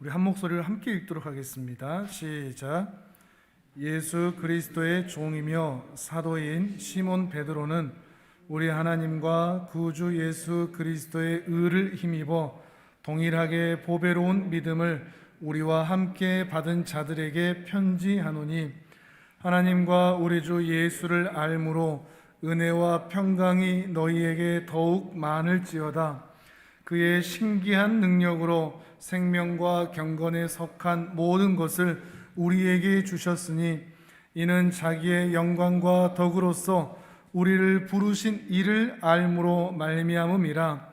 우리 한 목소리를 함께 읽도록 하겠습니다. 시작. 예수 그리스도의 종이며 사도인 시몬 베드로는 우리 하나님과 구주 예수 그리스도의 의를 힘입어 동일하게 보배로운 믿음을 우리와 함께 받은 자들에게 편지하노니, 하나님과 우리 주 예수를 알므로 은혜와 평강이 너희에게 더욱 많을지어다. 그의 신기한 능력으로 생명과 경건에 속한 모든 것을 우리에게 주셨으니, 이는 자기의 영광과 덕으로서 우리를 부르신 이를 알므로 말미암음이라.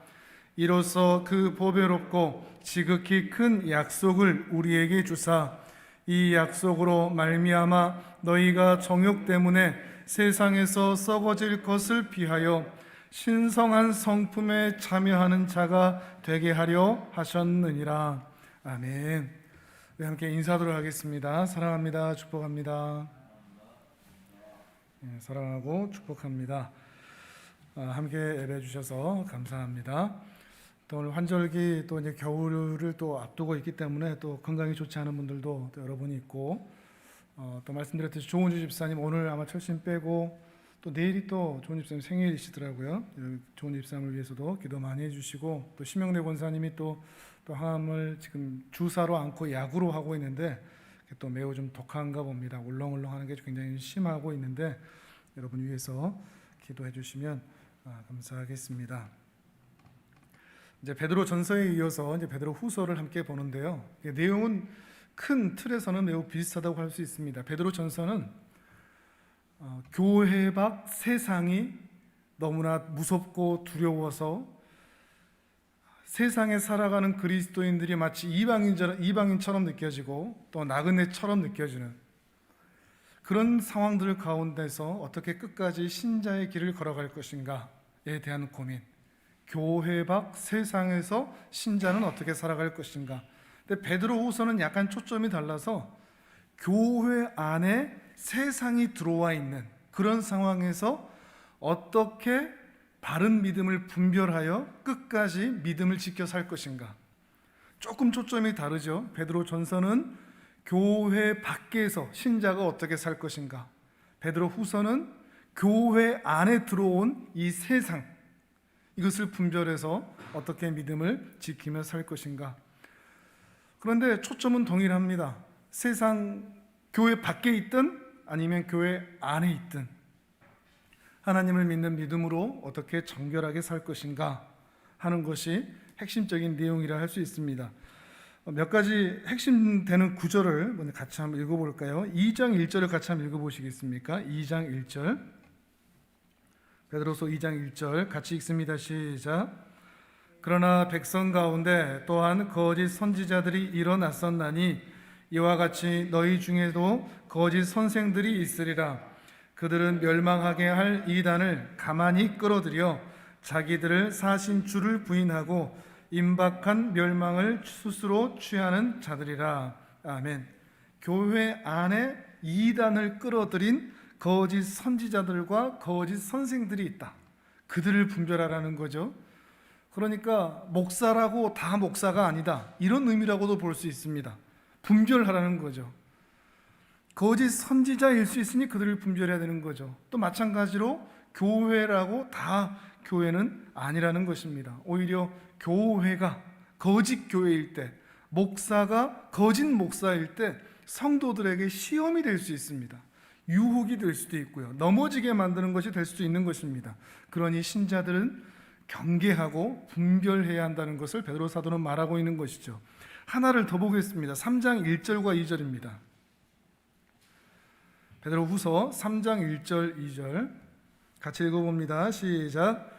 이로써 그 보배롭고 지극히 큰 약속을 우리에게 주사, 이 약속으로 말미암아 너희가 정욕 때문에 세상에서 썩어질 것을 피하여 신성한 성품에 참여하는 자가 되게 하려 하셨느니라. 아멘. 우리 함께 인사하도록 하겠습니다. 사랑합니다. 축복합니다. 사랑하고 축복합니다. 함께 예배해 주셔서 감사합니다. 또 오늘 환절기, 또 이제 겨울을 또 앞두고 있기 때문에 또 건강이 좋지 않은 분들도 또 여러분이 있고, 또 말씀드렸듯이 조은주 집사님 오늘 아마 철심 빼고, 또 내일이 또 조은주 집사님 생일이시더라고요. 조은주 집사님을 위해서도 기도 많이 해주시고, 또 심영래 권사님이 또 항암을 지금 주사로 않고 약으로 하고 있는데, 또 매우 좀 독한가 봅니다. 울렁울렁하는 게 굉장히 심하고 있는데, 여러분 위해서 기도해 주시면 감사하겠습니다. 이제 베드로 전서에 이어서 이제 베드로 후서를 함께 보는데요. 내용은 큰 틀에서는 매우 비슷하다고 할 수 있습니다. 베드로 전서는 교회 밖 세상이 너무나 무섭고 두려워서 세상에 살아가는 그리스도인들이 마치 이방인처럼 느껴지고 또 나그네처럼 느껴지는 그런 상황들 가운데서 어떻게 끝까지 신자의 길을 걸어갈 것인가에 대한 고민, 교회 밖 세상에서 신자는 어떻게 살아갈 것인가. 근데 베드로후서는 약간 초점이 달라서 교회 안에 세상이 들어와 있는 그런 상황에서 어떻게 바른 믿음을 분별하여 끝까지 믿음을 지켜 살 것인가. 조금 초점이 다르죠. 베드로 전서는 교회 밖에서 신자가 어떻게 살 것인가. 베드로 후서는 교회 안에 들어온 이 세상, 이것을 분별해서 어떻게 믿음을 지키며 살 것인가. 그런데 초점은 동일합니다. 세상, 교회 밖에 있든 아니면 교회 안에 있든 하나님을 믿는 믿음으로 어떻게 정결하게 살 것인가 하는 것이 핵심적인 내용이라 할 수 있습니다. 몇 가지 핵심되는 구절을 같이 한번 읽어볼까요? 2장 1절을 같이 한번 읽어보시겠습니까? 2장 1절, 베드로서 2장 1절 같이 읽습니다. 시작. 그러나 백성 가운데 또한 거짓 선지자들이 일어났었나니 이와 같이 너희 중에도 거짓 선생들이 있으리라. 그들은 멸망하게 할 이단을 가만히 끌어들여 자기들을 사신 주를 부인하고 임박한 멸망을 스스로 취하는 자들이라. 아멘. 교회 안에 이단을 끌어들인 거짓 선지자들과 거짓 선생들이 있다. 그들을 분별하라는 거죠. 그러니까 목사라고 다 목사가 아니다, 이런 의미라고도 볼 수 있습니다. 분별하라는 거죠. 거짓 선지자일 수 있으니 그들을 분별해야 되는 거죠. 또 마찬가지로 교회라고 다 교회는 아니라는 것입니다. 오히려 교회가 거짓 교회일 때, 목사가 거짓 목사일 때 성도들에게 시험이 될 수 있습니다. 유혹이 될 수도 있고요, 넘어지게 만드는 것이 될 수도 있는 것입니다. 그러니 신자들은 경계하고 분별해야 한다는 것을 베드로 사도는 말하고 있는 것이죠. 하나를 더 보겠습니다. 3장 1절과 2절입니다. 베드로 후서 3장 1절 2절 같이 읽어봅니다. 시작.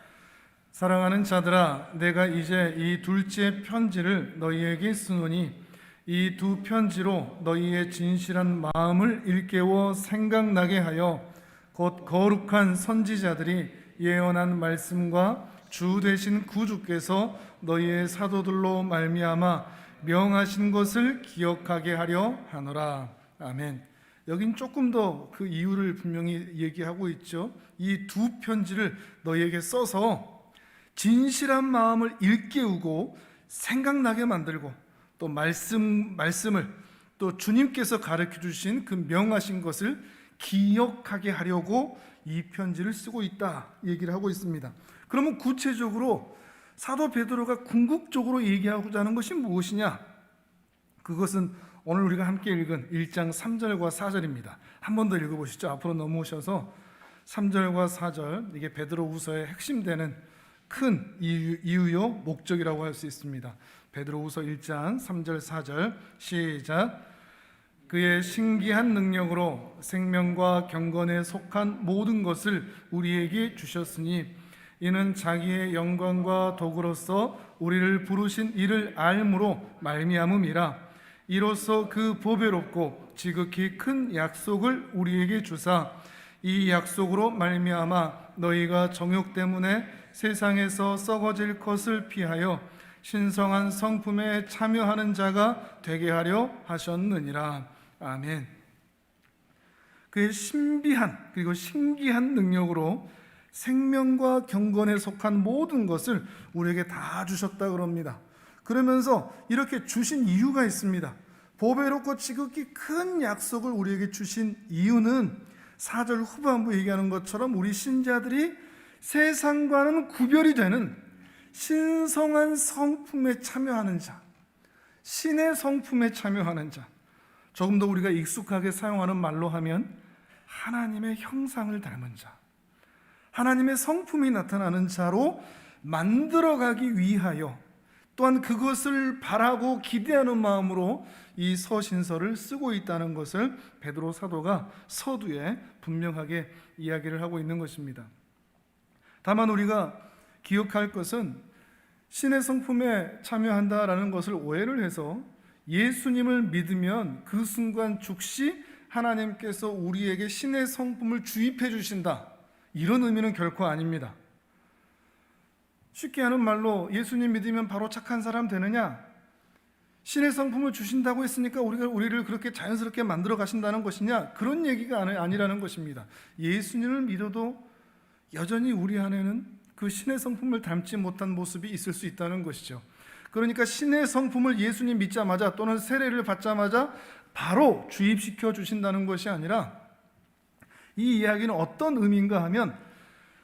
사랑하는 자들아, 내가 이제 이 둘째 편지를 너희에게 쓰노니 이 두 편지로 너희의 진실한 마음을 일깨워 생각나게 하여 곧 거룩한 선지자들이 예언한 말씀과 주 되신 구주께서 너희의 사도들로 말미암아 명하신 것을 기억하게 하려 하노라. 아멘. 여긴 조금 더 그 이유를 분명히 얘기하고 있죠. 이 두 편지를 너희에게 써서 진실한 마음을 일깨우고 생각나게 만들고 또 말씀을 또 주님께서 가르쳐 주신 그 명하신 것을 기억하게 하려고 이 편지를 쓰고 있다 얘기를 하고 있습니다. 그러면 구체적으로 사도 베드로가 궁극적으로 얘기하고자 하는 것이 무엇이냐? 그것은 오늘 우리가 함께 읽은 1장 3절과 4절입니다. 한 번 더 읽어보시죠. 앞으로 넘어오셔서 3절과 4절, 이게 베드로후서의 핵심되는 큰 이유요 목적이라고 할 수 있습니다. 베드로후서 1장 3절 4절 시작. 그의 신기한 능력으로 생명과 경건에 속한 모든 것을 우리에게 주셨으니 이는 자기의 영광과 도구로서 우리를 부르신 이를 알므로 말미암음이라. 이로써 그 보배롭고 지극히 큰 약속을 우리에게 주사 이 약속으로 말미암아 너희가 정욕 때문에 세상에서 썩어질 것을 피하여 신성한 성품에 참여하는 자가 되게 하려 하셨느니라. 아멘. 그의 신비한 그리고 신기한 능력으로 생명과 경건에 속한 모든 것을 우리에게 다 주셨다 그럽니다. 그러면서 이렇게 주신 이유가 있습니다. 보배롭고 지극히 큰 약속을 우리에게 주신 이유는 4절 후반부 얘기하는 것처럼 우리 신자들이 세상과는 구별이 되는 신성한 성품에 참여하는 자, 신의 성품에 참여하는 자, 조금 더 우리가 익숙하게 사용하는 말로 하면 하나님의 형상을 닮은 자, 하나님의 성품이 나타나는 자로 만들어가기 위하여 또한 그것을 바라고 기대하는 마음으로 이 서신서를 쓰고 있다는 것을 베드로 사도가 서두에 분명하게 이야기를 하고 있는 것입니다. 다만 우리가 기억할 것은 신의 성품에 참여한다라는 것을 오해를 해서 예수님을 믿으면 그 순간 즉시 하나님께서 우리에게 신의 성품을 주입해 주신다, 이런 의미는 결코 아닙니다. 쉽게 하는 말로 예수님 믿으면 바로 착한 사람 되느냐? 신의 성품을 주신다고 했으니까 우리를 그렇게 자연스럽게 만들어 가신다는 것이냐? 그런 얘기가 아니라는 것입니다. 예수님을 믿어도 여전히 우리 안에는 그 신의 성품을 닮지 못한 모습이 있을 수 있다는 것이죠. 그러니까 신의 성품을 예수님 믿자마자 또는 세례를 받자마자 바로 주입시켜 주신다는 것이 아니라, 이 이야기는 어떤 의미인가 하면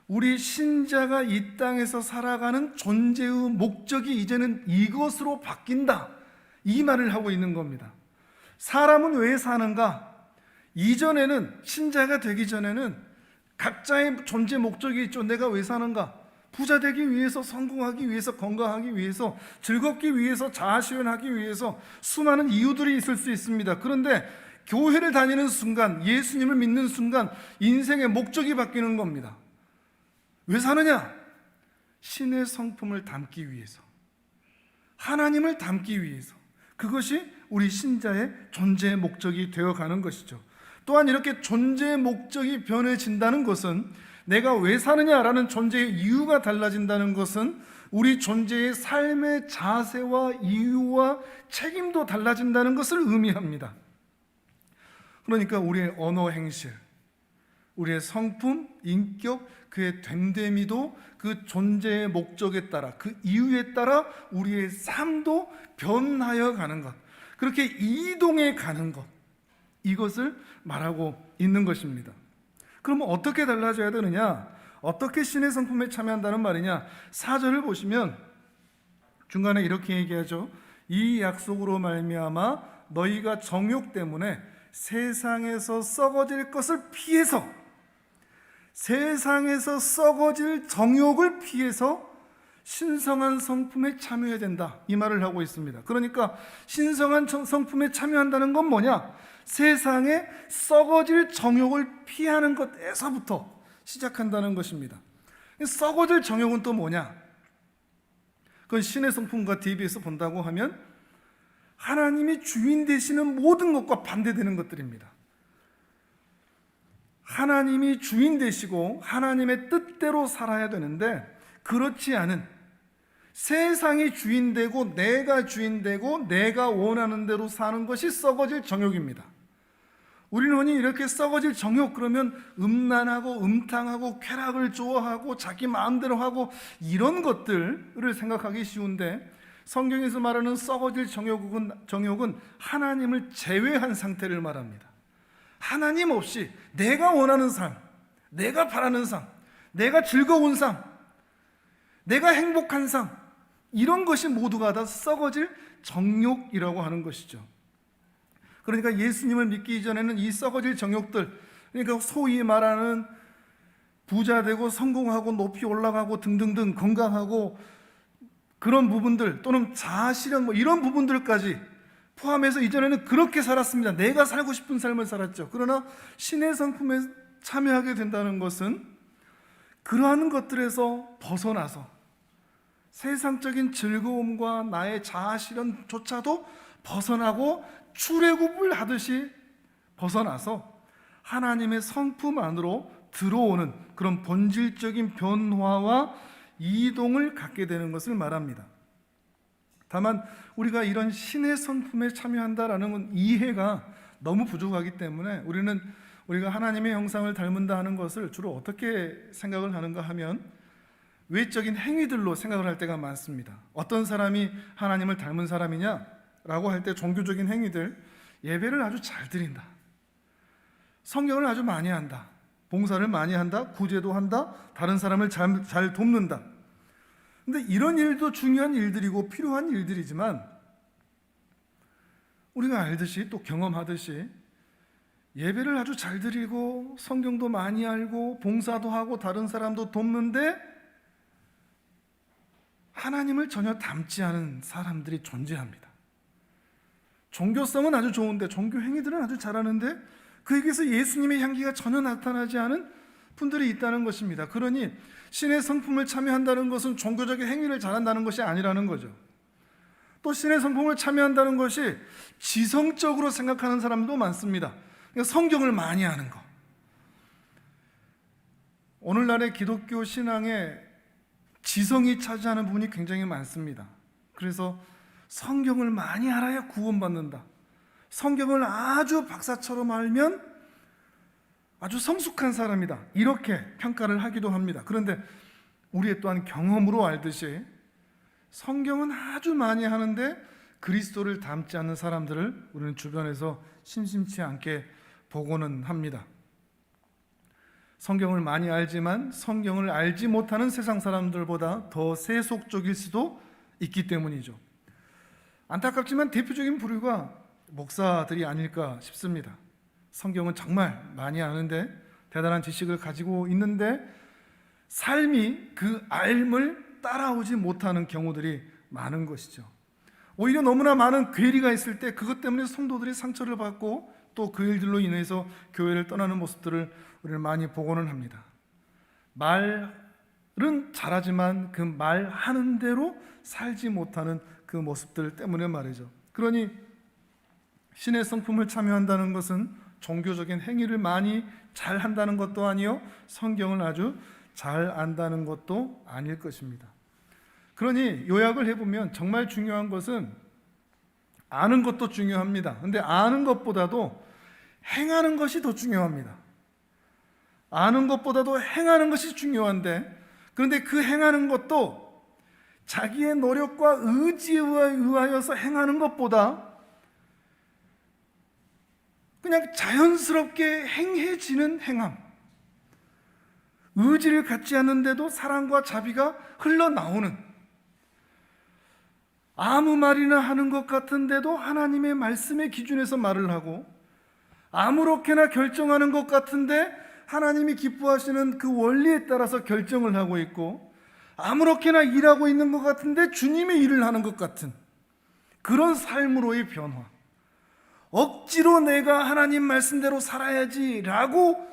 우리 신자가 이 땅에서 살아가는 존재의 목적이 이제는 이것으로 바뀐다, 이 말을 하고 있는 겁니다. 사람은 왜 사는가? 이전에는, 신자가 되기 전에는 각자의 존재 목적이 있죠. 내가 왜 사는가? 부자 되기 위해서, 성공하기 위해서, 건강하기 위해서, 즐겁기 위해서, 자아실현하기 위해서 수많은 이유들이 있을 수 있습니다. 그런데 교회를 다니는 순간, 예수님을 믿는 순간 인생의 목적이 바뀌는 겁니다. 왜 사느냐? 신의 성품을 담기 위해서, 하나님을 담기 위해서. 그것이 우리 신자의 존재의 목적이 되어가는 것이죠. 또한 이렇게 존재의 목적이 변해진다는 것은, 내가 왜 사느냐라는 존재의 이유가 달라진다는 것은 우리 존재의 삶의 자세와 이유와 책임도 달라진다는 것을 의미합니다. 그러니까 우리의 언어 행실, 우리의 성품, 인격, 그의 됨됨이도 그 존재의 목적에 따라, 그 이유에 따라 우리의 삶도 변하여 가는 것, 그렇게 이동해 가는 것, 이것을 말하고 있는 것입니다. 그러면 어떻게 달라져야 되느냐? 어떻게 신의 성품에 참여한다는 말이냐? 4절을 보시면 중간에 이렇게 얘기하죠. 이 약속으로 말미암아 너희가 정욕 때문에 세상에서 썩어질 것을 피해서, 세상에서 썩어질 정욕을 피해서 신성한 성품에 참여해야 된다, 이 말을 하고 있습니다. 그러니까 신성한 성품에 참여한다는 건 뭐냐? 세상에 썩어질 정욕을 피하는 것에서부터 시작한다는 것입니다. 썩어질 정욕은 또 뭐냐? 그건 신의 성품과 대비해서 본다고 하면 하나님이 주인 되시는 모든 것과 반대되는 것들입니다. 하나님이 주인 되시고 하나님의 뜻대로 살아야 되는데, 그렇지 않은, 세상이 주인 되고 내가 주인 되고 내가 원하는 대로 사는 것이 썩어질 정욕입니다. 우리는 흔히 이렇게 썩어질 정욕 그러면 음란하고 음탕하고 쾌락을 좋아하고 자기 마음대로 하고 이런 것들을 생각하기 쉬운데, 성경에서 말하는 썩어질 정욕은 하나님을 제외한 상태를 말합니다. 하나님 없이 내가 원하는 삶, 내가 바라는 삶, 내가 즐거운 삶, 내가 행복한 삶, 이런 것이 모두가 다 썩어질 정욕이라고 하는 것이죠. 그러니까 예수님을 믿기 이전에는 이 썩어질 정욕들, 그러니까 소위 말하는 부자 되고 성공하고 높이 올라가고 등등등 건강하고 그런 부분들, 또는 자아실현 이런 부분들까지 포함해서 이전에는 그렇게 살았습니다. 내가 살고 싶은 삶을 살았죠. 그러나 신의 성품에 참여하게 된다는 것은 그러한 것들에서 벗어나서 세상적인 즐거움과 나의 자아실현조차도 벗어나고 출애굽을 하듯이 벗어나서 하나님의 성품 안으로 들어오는 그런 본질적인 변화와 이동을 갖게 되는 것을 말합니다. 다만 우리가 이런 신의 성품에 참여한다라는 이해가 너무 부족하기 때문에 우리가 하나님의 형상을 닮은다 하는 것을 주로 어떻게 생각을 하는가 하면 외적인 행위들로 생각을 할 때가 많습니다. 어떤 사람이 하나님을 닮은 사람이냐라고 할 때 종교적인 행위들, 예배를 아주 잘 드린다, 성경을 아주 많이 한다, 봉사를 많이 한다, 구제도 한다, 다른 사람을 잘 돕는다. 근데 이런 일도 중요한 일들이고 필요한 일들이지만 우리가 알듯이 또 경험하듯이 예배를 아주 잘 드리고 성경도 많이 알고 봉사도 하고 다른 사람도 돕는데 하나님을 전혀 닮지 않은 사람들이 존재합니다. 종교성은 아주 좋은데, 종교 행위들은 아주 잘하는데 그에게서 예수님의 향기가 전혀 나타나지 않은 분들이 있다는 것입니다. 그러니 신의 성품을 참여한다는 것은 종교적인 행위를 잘한다는 것이 아니라는 거죠. 또 신의 성품을 참여한다는 것이 지성적으로 생각하는 사람도 많습니다. 그러니까 성경을 많이 아는 것. 오늘날의 기독교 신앙에 지성이 차지하는 부분이 굉장히 많습니다. 그래서 성경을 많이 알아야 구원받는다, 성경을 아주 박사처럼 알면 아주 성숙한 사람이다, 이렇게 평가를 하기도 합니다. 그런데 우리 또한 경험으로 알듯이 성경은 아주 많이 하는데 그리스도를 닮지 않는 사람들을 우리는 주변에서 심심치 않게 보고는 합니다. 성경을 많이 알지만 성경을 알지 못하는 세상 사람들보다 더 세속적일 수도 있기 때문이죠. 안타깝지만 대표적인 부류가 목사들이 아닐까 싶습니다. 성경은 정말 많이 아는데, 대단한 지식을 가지고 있는데 삶이 그 알을 따라오지 못하는 경우들이 많은 것이죠. 오히려 너무나 많은 괴리가 있을 때 그것 때문에 성도들이 상처를 받고 또 그 일들로 인해서 교회를 떠나는 모습들을 우리는 많이 보고는 합니다. 말은 잘하지만 그 말하는 대로 살지 못하는 그 모습들 때문에 말이죠. 그러니 신의 성품을 참여한다는 것은 종교적인 행위를 많이 잘 한다는 것도 아니요, 성경을 아주 잘 안다는 것도 아닐 것입니다. 그러니 요약을 해보면 정말 중요한 것은 아는 것도 중요합니다. 근데 아는 것보다도 행하는 것이 더 중요합니다. 아는 것보다도 행하는 것이 중요한데, 그런데 그 행하는 것도 자기의 노력과 의지에 의하여서 행하는 것보다 그냥 자연스럽게 행해지는 행함, 의지를 갖지 않는데도 사랑과 자비가 흘러나오는, 아무 말이나 하는 것 같은데도 하나님의 말씀의 기준에서 말을 하고, 아무렇게나 결정하는 것 같은데 하나님이 기뻐하시는 그 원리에 따라서 결정을 하고 있고, 아무렇게나 일하고 있는 것 같은데 주님의 일을 하는 것 같은 그런 삶으로의 변화, 억지로 내가 하나님 말씀대로 살아야지라고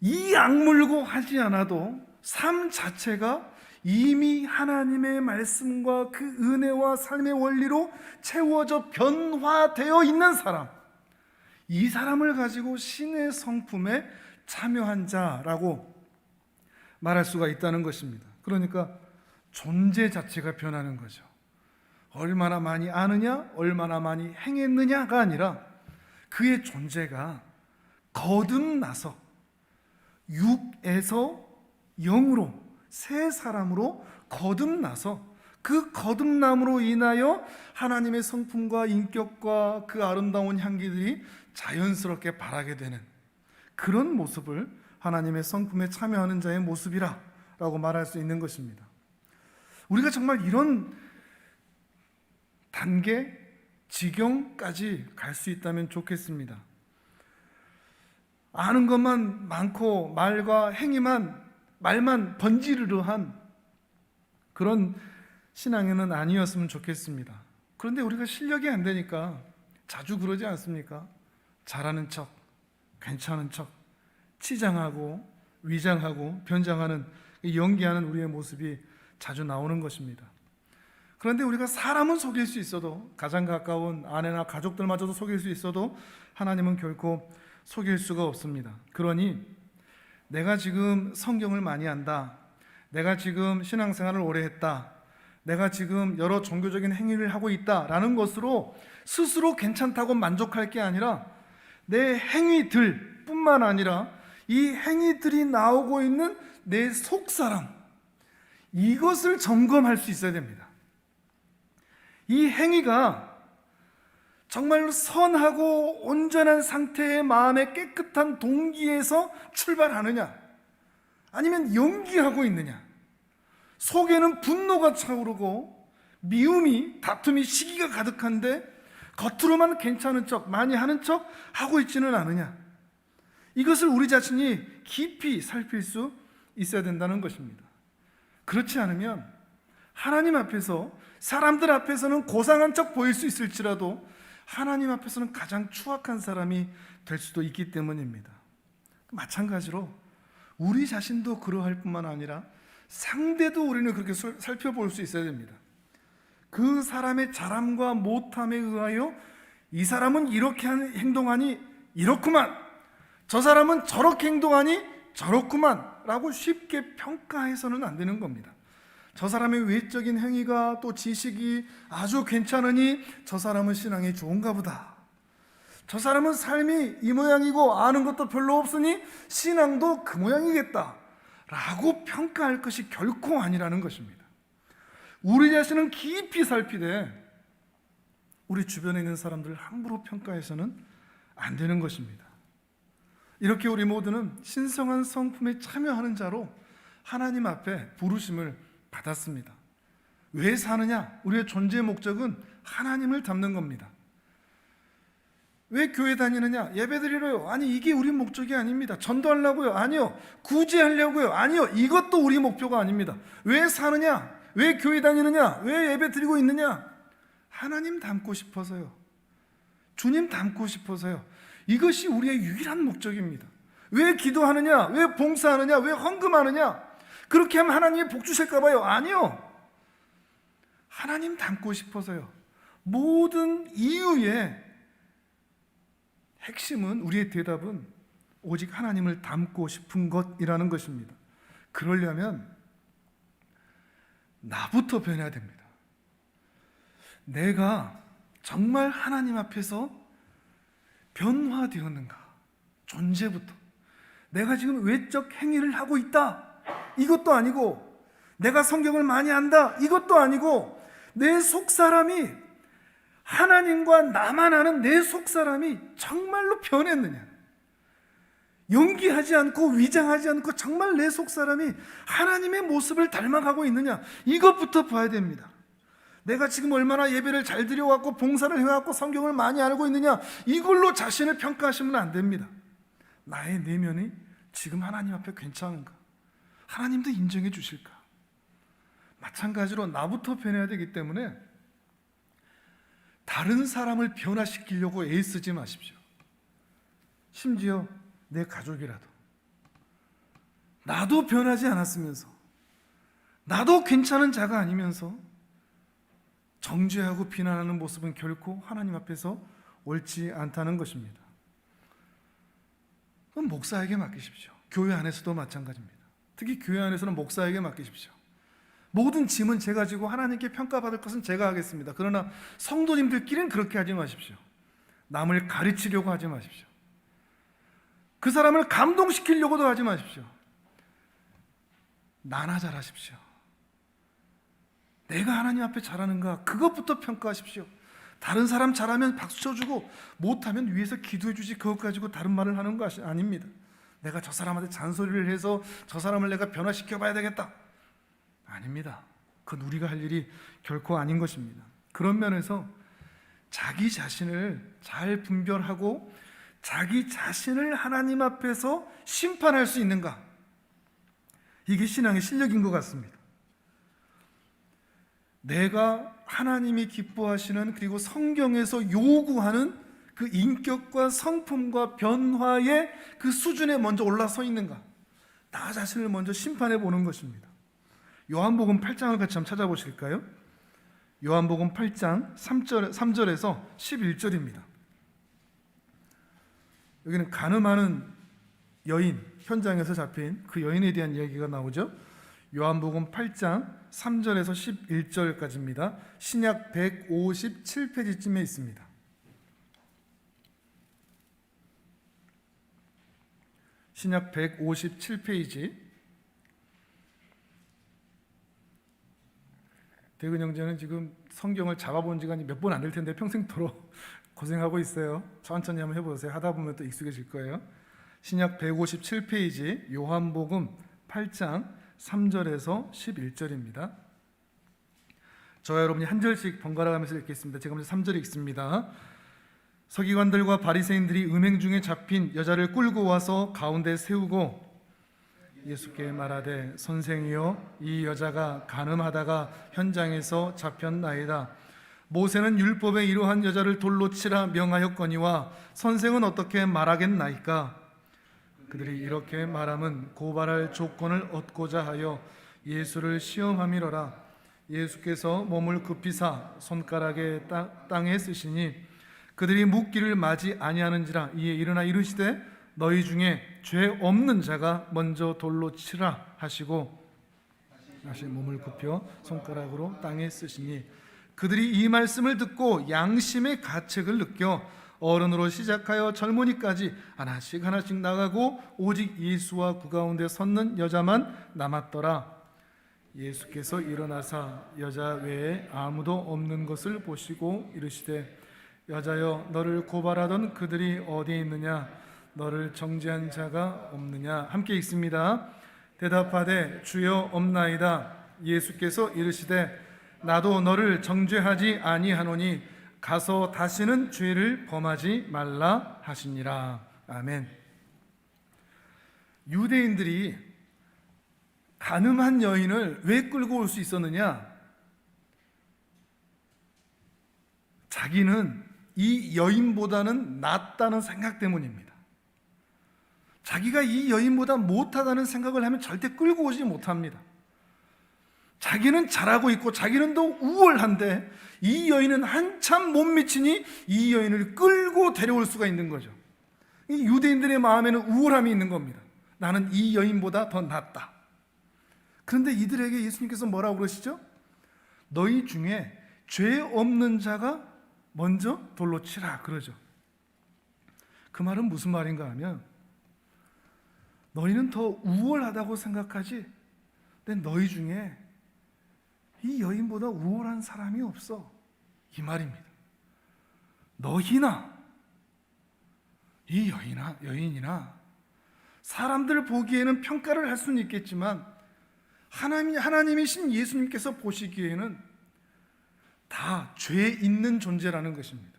이 악물고 하지 않아도 삶 자체가 이미 하나님의 말씀과 그 은혜와 삶의 원리로 채워져 변화되어 있는 사람, 이 사람을 가지고 신의 성품에 참여한 자라고 말할 수가 있다는 것입니다. 그러니까 존재 자체가 변하는 거죠. 얼마나 많이 아느냐, 얼마나 많이 행했느냐가 아니라 그의 존재가 거듭나서 육에서 영으로 새 사람으로 거듭나서 그 거듭남으로 인하여 하나님의 성품과 인격과 그 아름다운 향기들이 자연스럽게 발하게 되는 그런 모습을 하나님의 성품에 참여하는 자의 모습이라고 말할 수 있는 것입니다. 우리가 정말 이런 단계, 지경까지 갈 수 있다면 좋겠습니다. 아는 것만 많고 말과 말만 번지르르한 그런 신앙에는 아니었으면 좋겠습니다. 그런데 우리가 실력이 안 되니까 자주 그러지 않습니까? 잘하는 척, 괜찮은 척, 치장하고 위장하고 변장하는, 연기하는 우리의 모습이 자주 나오는 것입니다. 그런데 우리가 사람은 속일 수 있어도, 가장 가까운 아내나 가족들마저도 속일 수 있어도 하나님은 결코 속일 수가 없습니다. 그러니 내가 지금 성경을 많이 한다, 내가 지금 신앙생활을 오래 했다, 내가 지금 여러 종교적인 행위를 하고 있다라는 것으로 스스로 괜찮다고 만족할 게 아니라 내 행위들 뿐만 아니라 이 행위들이 나오고 있는 내 속사람, 이것을 점검할 수 있어야 됩니다. 이 행위가 정말로 선하고 온전한 상태의 마음의 깨끗한 동기에서 출발하느냐, 아니면 연기하고 있느냐, 속에는 분노가 차오르고 미움이, 다툼이, 시기가 가득한데 겉으로만 괜찮은 척, 많이 하는 척 하고 있지는 않으냐, 이것을 우리 자신이 깊이 살필 수 있어야 된다는 것입니다. 그렇지 않으면 하나님 앞에서, 사람들 앞에서는 고상한 척 보일 수 있을지라도 하나님 앞에서는 가장 추악한 사람이 될 수도 있기 때문입니다. 마찬가지로 우리 자신도 그러할 뿐만 아니라 상대도 우리는 그렇게 살펴볼 수 있어야 됩니다. 그 사람의 잘함과 못함에 의하여 이 사람은 이렇게 행동하니 이렇구만, 저 사람은 저렇게 행동하니 저렇구만 라고 쉽게 평가해서는 안 되는 겁니다. 저 사람의 외적인 행위가 또 지식이 아주 괜찮으니 저 사람은 신앙이 좋은가 보다, 저 사람은 삶이 이 모양이고 아는 것도 별로 없으니 신앙도 그 모양이겠다 라고 평가할 것이 결코 아니라는 것입니다. 우리 자신은 깊이 살피되 우리 주변에 있는 사람들을 함부로 평가해서는 안 되는 것입니다. 이렇게 우리 모두는 신성한 성품에 참여하는 자로 하나님 앞에 부르심을 받았습니다. 왜 사느냐? 우리의 존재의 목적은 하나님을 닮는 겁니다. 왜 교회 다니느냐? 예배드리려요? 아니, 이게 우리 목적이 아닙니다. 전도하려고요? 아니요. 구제하려고요? 아니요. 이것도 우리 목표가 아닙니다. 왜 사느냐? 왜 교회 다니느냐? 왜 예배 드리고 있느냐? 하나님 닮고 싶어서요. 주님 닮고 싶어서요. 이것이 우리의 유일한 목적입니다. 왜 기도하느냐? 왜 봉사하느냐? 왜 헌금하느냐? 그렇게 하면 하나님이 복 주실까 봐요? 아니요. 하나님 닮고 싶어서요. 모든 이유의 핵심은, 우리의 대답은 오직 하나님을 닮고 싶은 것이라는 것입니다. 그러려면 나부터 변해야 됩니다. 내가 정말 하나님 앞에서 변화되었는가, 존재부터. 내가 지금 외적 행위를 하고 있다, 이것도 아니고, 내가 성경을 많이 한다, 이것도 아니고, 내 속사람이, 하나님과 나만 아는 내 속사람이 정말로 변했느냐, 연기하지 않고 위장하지 않고 정말 내 속사람이 하나님의 모습을 닮아가고 있느냐, 이것부터 봐야 됩니다. 내가 지금 얼마나 예배를 잘 드려왔고 봉사를 해왔고 성경을 많이 알고 있느냐, 이걸로 자신을 평가하시면 안 됩니다. 나의 내면이 지금 하나님 앞에 괜찮은가, 하나님도 인정해 주실까. 마찬가지로 나부터 변해야 되기 때문에 다른 사람을 변화시키려고 애쓰지 마십시오. 심지어 내 가족이라도. 나도 변하지 않았으면서, 나도 괜찮은 자가 아니면서 정죄하고 비난하는 모습은 결코 하나님 앞에서 옳지 않다는 것입니다. 그럼 목사에게 맡기십시오. 교회 안에서도 마찬가지입니다. 특히 교회 안에서는 목사에게 맡기십시오. 모든 짐은 제가 지고 하나님께 평가받을 것은 제가 하겠습니다. 그러나 성도님들끼리는 그렇게 하지 마십시오. 남을 가르치려고 하지 마십시오. 그 사람을 감동시키려고도 하지 마십시오. 나나 잘하십시오. 내가 하나님 앞에 잘하는가, 그것부터 평가하십시오. 다른 사람 잘하면 박수 쳐주고 못하면 위에서 기도해 주지, 그것 가지고 다른 말을 하는 것이 아닙니다. 내가 저 사람한테 잔소리를 해서 저 사람을 내가 변화시켜 봐야 되겠다, 아닙니다. 그건 우리가 할 일이 결코 아닌 것입니다. 그런 면에서 자기 자신을 잘 분별하고 자기 자신을 하나님 앞에서 심판할 수 있는가, 이게 신앙의 실력인 것 같습니다. 내가 하나님이 기뻐하시는, 그리고 성경에서 요구하는 그 인격과 성품과 변화의 그 수준에 먼저 올라서 있는가, 나 자신을 먼저 심판해 보는 것입니다. 요한복음 8장을 같이 한번 찾아보실까요? 요한복음 8장 3절에서 11절입니다. 여기는 간음하는 여인 현장에서 잡힌 그 여인에 대한 이야기가 나오죠. 요한복음 8장 3절에서 11절까지입니다. 신약 157페이지쯤에 있습니다. 신약 157페이지. 대근 형제는 지금 성경을 잡아본 지가 몇 번 안 될 텐데 평생토록 고생하고 있어요. 천천히 한번 해보세요. 하다 보면 또 익숙해질 거예요. 신약 157페이지 요한복음 8장 3절에서 11절입니다. 저와 여러분이 한 절씩 번갈아 가면서 읽겠습니다. 제가 먼저 3절 읽습니다. 서기관들과 바리새인들이 음행 중에 잡힌 여자를 끌고 와서 가운데 세우고 예수께 말하되, 선생이여, 이 여자가 간음하다가 현장에서 잡혔나이다. 모세는 율법에 이러한 여자를 돌로 치라 명하였거니와 선생은 어떻게 말하겠나이까? 그들이 이렇게 말함은 고발할 조건을 얻고자 하여 예수를 시험함이로라. 예수께서 몸을 굽히사 손가락에 땅에 쓰시니 그들이 묻기를 마지 아니하는지라. 이에 일어나 이르시되, 너희 중에 죄 없는 자가 먼저 돌로 치라 하시고 다시 몸을 굽혀 손가락으로 땅에 쓰시니, 그들이 이 말씀을 듣고 양심의 가책을 느껴 어른으로 시작하여 젊은이까지 하나씩 나가고 오직 예수와 그 가운데 섰는 여자만 남았더라. 예수께서 일어나사 여자 외에 아무도 없는 것을 보시고 이르시되, 여자여, 너를 고발하던 그들이 어디에 있느냐? 너를 정죄한 자가 없느냐? 함께 읽습니다. 대답하되, 주여, 없나이다. 예수께서 이르시되, 나도 너를 정죄하지 아니하노니 가서 다시는 죄를 범하지 말라 하시니라. 아멘. 유대인들이 간음한 여인을 왜 끌고 올 수 있었느냐? 자기는 이 여인보다는 낫다는 생각 때문입니다. 자기가 이 여인보다 못하다는 생각을 하면 절대 끌고 오지 못합니다. 자기는 잘하고 있고 자기는 더 우월한데 이 여인은 한참 못 미치니 이 여인을 끌고 데려올 수가 있는 거죠. 이 유대인들의 마음에는 우월함이 있는 겁니다. 나는 이 여인보다 더 낫다. 그런데 이들에게 예수님께서 뭐라고 그러시죠? 너희 중에 죄 없는 자가 먼저 돌로 치라 그러죠. 그 말은 무슨 말인가 하면, 너희는 더 우월하다고 생각하지, 근데 너희 중에 이 여인보다 우월한 사람이 없어, 이 말입니다. 너희나 이 여인이나 사람들 보기에는 평가를 할 수는 있겠지만 하나님이신 예수님께서 보시기에는 다 죄 있는 존재라는 것입니다.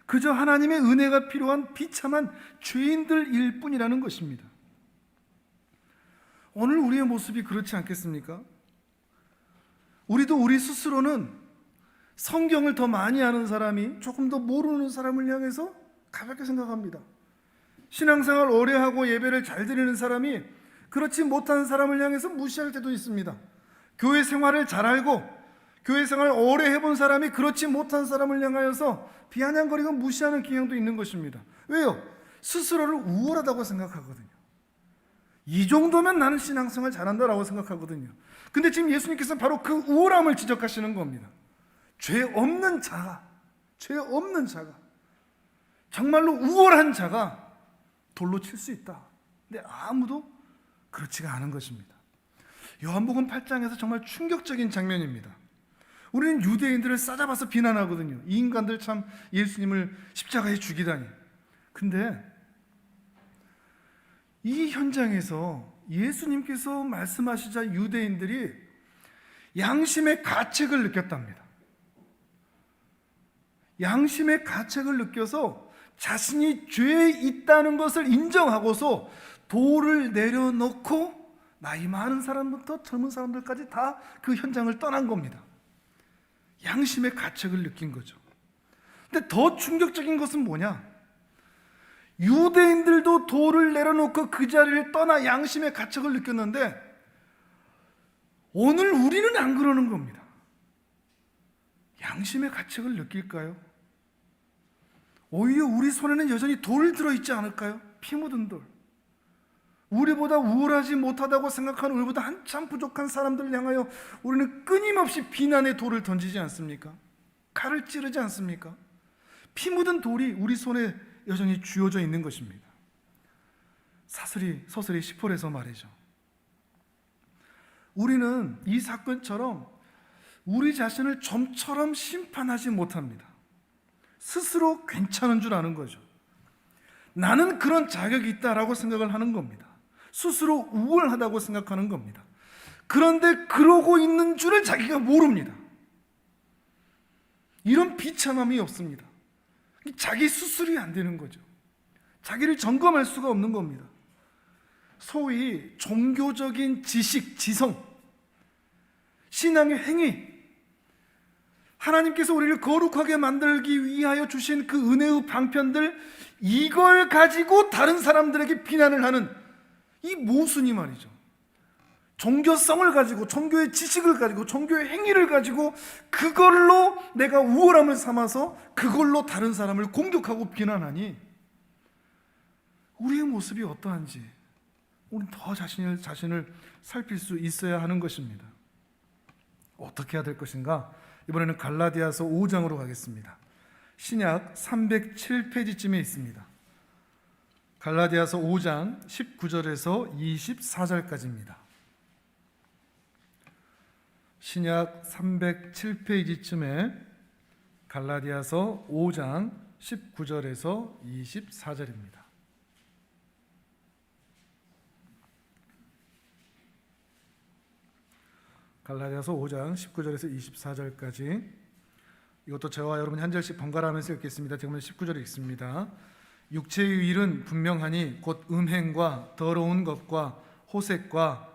그저 하나님의 은혜가 필요한 비참한 죄인들일 뿐이라는 것입니다. 오늘 우리의 모습이 그렇지 않겠습니까? 우리도 우리 스스로는 성경을 더 많이 아는 사람이 조금 더 모르는 사람을 향해서 가볍게 생각합니다. 신앙생활 오래 하고 예배를 잘 드리는 사람이 그렇지 못한 사람을 향해서 무시할 때도 있습니다. 교회 생활을 잘 알고 교회 생활 오래 해본 사람이 그렇지 못한 사람을 향하여서 비아냥거리고 무시하는 경향도 있는 것입니다. 왜요? 스스로를 우월하다고 생각하거든요. 이 정도면 나는 신앙생활 잘한다라고 생각하거든요. 근데 지금 예수님께서 바로 그 우월함을 지적하시는 겁니다. 죄 없는 자가, 정말로 우월한 자가 돌로 칠 수 있다. 근데 아무도 그렇지가 않은 것입니다. 요한복음 8장에서 정말 충격적인 장면입니다. 우리는 유대인들을 싸잡아서 비난하거든요. 이 인간들 참 예수님을 십자가에 죽이다니. 근데 이 현장에서 예수님께서 말씀하시자 유대인들이 양심의 가책을 느꼈답니다. 양심의 가책을 느껴서 자신이 죄에 있다는 것을 인정하고서 돌을 내려놓고 나이 많은 사람부터 젊은 사람들까지 다 그 현장을 떠난 겁니다. 양심의 가책을 느낀 거죠. 근데 더 충격적인 것은 뭐냐? 유대인들도 돌을 내려놓고 그 자리를 떠나 양심의 가책을 느꼈는데 오늘 우리는 안 그러는 겁니다. 양심의 가책을 느낄까요? 오히려 우리 손에는 여전히 돌 들어있지 않을까요? 피 묻은 돌. 우리보다 우월하지 못하다고 생각하는, 우리보다 한참 부족한 사람들을 향하여 우리는 끊임없이 비난의 돌을 던지지 않습니까? 칼을 찌르지 않습니까? 피 묻은 돌이 우리 손에 여전히 쥐어져 있는 것입니다. 서슬이 10홀에서 말이죠. 우리는 이 사건처럼 우리 자신을 좀처럼 심판하지 못합니다. 스스로 괜찮은 줄 아는 거죠. 나는 그런 자격이 있다라고 생각을 하는 겁니다. 스스로 우월하다고 생각하는 겁니다. 그런데 그러고 있는 줄을 자기가 모릅니다. 이런 비참함이 없습니다. 자기 수술이 안 되는 거죠. 자기를 점검할 수가 없는 겁니다. 소위 종교적인 지식, 지성, 신앙의 행위, 하나님께서 우리를 거룩하게 만들기 위하여 주신 그 은혜의 방편들, 이걸 가지고 다른 사람들에게 비난을 하는 이 모순이 말이죠. 종교성을 가지고, 종교의 지식을 가지고, 종교의 행위를 가지고 그걸로 내가 우월함을 삼아서 그걸로 다른 사람을 공격하고 비난하니 우리의 모습이 어떠한지 우리는 더 자신을 살필 수 있어야 하는 것입니다. 어떻게 해야 될 것인가? 이번에는 갈라디아서 5장으로 가겠습니다. 신약 307페이지쯤에 있습니다. 갈라디아서 5장 19절에서 24절까지입니다. 신약 307페이지쯤에 갈라디아서 5장 19절에서 24절입니다. 갈라디아서 5장 19절에서 24절까지, 이것도 저와 여러분 한 절씩 번갈아 하면서 읽겠습니다. 지금은 19절 읽습니다. 육체의 일은 분명하니 곧 음행과 더러운 것과 호색과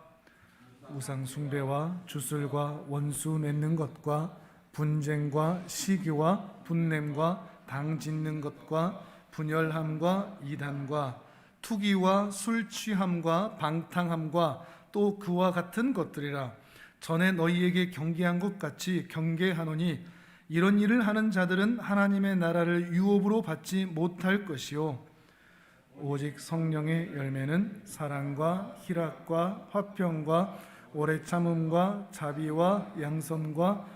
우상 숭배와 주술과 원수 맺는 것과 분쟁과 시기와 분냄과 당 짓는 것과 분열함과 이단과 투기와 술 취함과 방탕함과 또 그와 같은 것들이라. 전에 너희에게 경계한 것 같이 경계하노니 이런 일을 하는 자들은 하나님의 나라를 유업으로 받지 못할 것이요 오직 성령의 열매는 사랑과 희락과 화평과 오래 참음과 자비와 양선과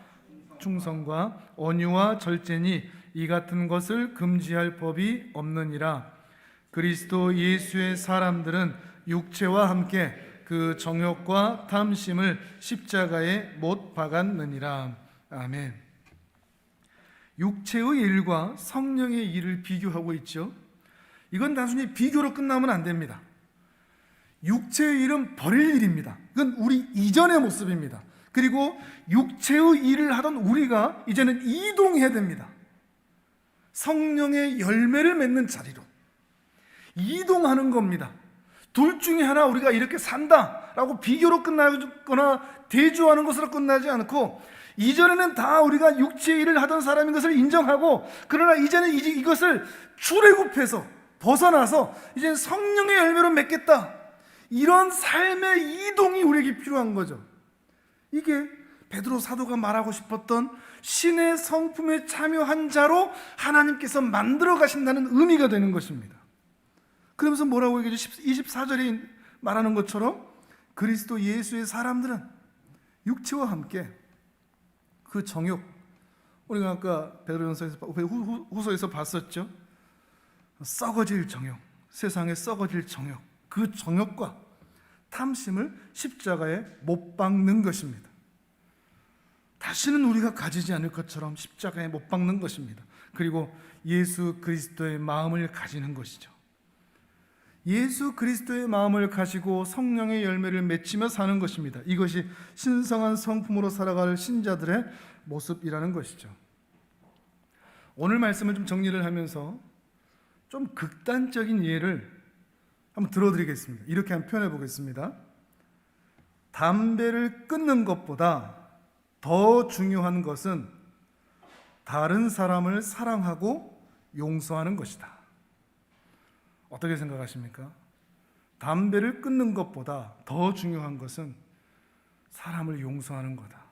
충성과 온유와 절제니 이 같은 것을 금지할 법이 없느니라. 그리스도 예수의 사람들은 육체와 함께 그 정욕과 탐심을 십자가에 못 박았느니라. 아멘. 육체의 일과 성령의 일을 비교하고 있죠. 이건 단순히 비교로 끝나면 안 됩니다. 육체의 일은 버릴 일입니다. 이건 우리 이전의 모습입니다. 그리고 육체의 일을 하던 우리가 이제는 이동해야 됩니다. 성령의 열매를 맺는 자리로 이동하는 겁니다. 둘 중에 하나 우리가 이렇게 산다라고 비교로 끝나거나 대조하는 것으로 끝나지 않고, 이전에는 다 우리가 육체의 일을 하던 사람인 것을 인정하고, 그러나 이제는 이것을 출애굽해서 벗어나서 이제 성령의 열매로 맺겠다, 이런 삶의 이동이 우리에게 필요한 거죠. 이게 베드로 사도가 말하고 싶었던 신의 성품에 참여한 자로 하나님께서 만들어 가신다는 의미가 되는 것입니다. 그러면서 뭐라고 얘기하죠? 24절에 말하는 것처럼 그리스도 예수의 사람들은 육체와 함께 그 정욕, 우리가 아까 베드로전서에서 후서에서 봤었죠. 썩어질 정욕, 세상에 썩어질 정욕, 그 정욕과 탐심을 십자가에 못 박는 것입니다. 다시는 우리가 가지지 않을 것처럼 십자가에 못 박는 것입니다. 그리고 예수 그리스도의 마음을 가지는 것이죠. 예수 그리스도의 마음을 가지고 성령의 열매를 맺히며 사는 것입니다. 이것이 신성한 성품으로 살아갈 신자들의 모습이라는 것이죠. 오늘 말씀을 좀 정리를 하면서 좀 극단적인 예를 한번 들어드리겠습니다. 이렇게 한번 표현해 보겠습니다. 담배를 끊는 것보다 더 중요한 것은 다른 사람을 사랑하고 용서하는 것이다. 어떻게 생각하십니까? 담배를 끊는 것보다 더 중요한 것은 사람을 용서하는 거다.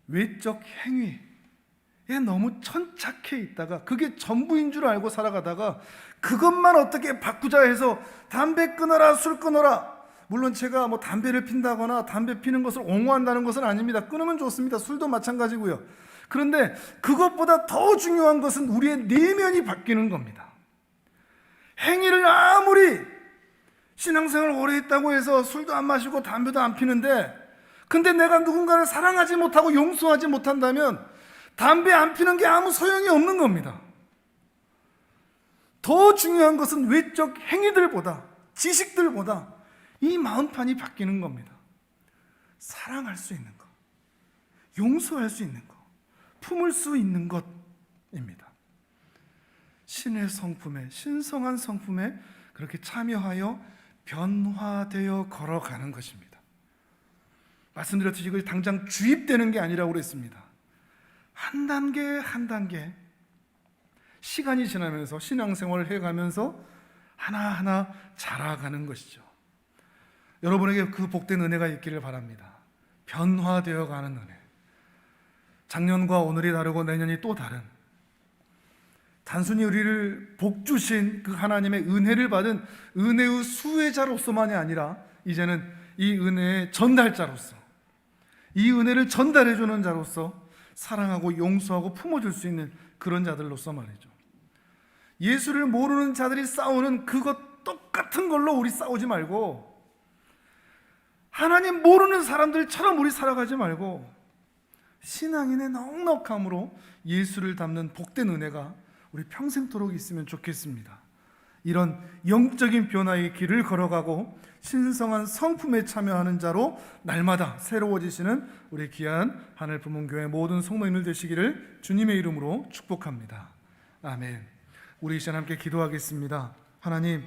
외적 행위에 너무 천착해 있다가 그게 전부인 줄 알고 살아가다가 그것만 어떻게 바꾸자 해서 담배 끊어라, 술 끊어라. 물론 제가 뭐 담배를 핀다거나 담배 피는 것을 옹호한다는 것은 아닙니다. 끊으면 좋습니다. 술도 마찬가지고요. 그런데 그것보다 더 중요한 것은 우리의 내면이 바뀌는 겁니다. 행위를 아무리 신앙생활을 오래 했다고 해서 술도 안 마시고 담배도 안 피는데, 근데 내가 누군가를 사랑하지 못하고 용서하지 못한다면 담배 안 피는 게 아무 소용이 없는 겁니다. 더 중요한 것은 외적 행위들보다, 지식들보다 이 마음판이 바뀌는 겁니다. 사랑할 수 있는 것, 용서할 수 있는 것, 품을 수 있는 것입니다. 신의 성품에, 신성한 성품에 그렇게 참여하여 변화되어 걸어가는 것입니다. 말씀드렸듯이 이것이 당장 주입되는 게 아니라고 그랬습니다. 한 단계 한 단계 시간이 지나면서 신앙생활을 해가면서 하나하나 자라가는 것이죠. 여러분에게 그 복된 은혜가 있기를 바랍니다. 변화되어 가는 은혜. 작년과 오늘이 다르고 내년이 또 다른, 단순히 우리를 복 주신 그 하나님의 은혜를 받은 은혜의 수혜자로서만이 아니라 이제는 이 은혜의 전달자로서, 이 은혜를 전달해 주는 자로서 사랑하고 용서하고 품어줄 수 있는 그런 자들로서 말이죠. 예수를 모르는 자들이 싸우는 그것 똑같은 걸로 우리 싸우지 말고, 하나님 모르는 사람들처럼 우리 살아가지 말고 신앙인의 넉넉함으로 예수를 닮는 복된 은혜가 우리 평생토록 있으면 좋겠습니다. 이런 영적인 변화의 길을 걸어가고 신성한 성품에 참여하는 자로 날마다 새로워지시는 우리 귀한 하늘부문교회 모든 성도님들 되시기를 주님의 이름으로 축복합니다. 아멘. 우리 이 시간 함께 기도하겠습니다. 하나님,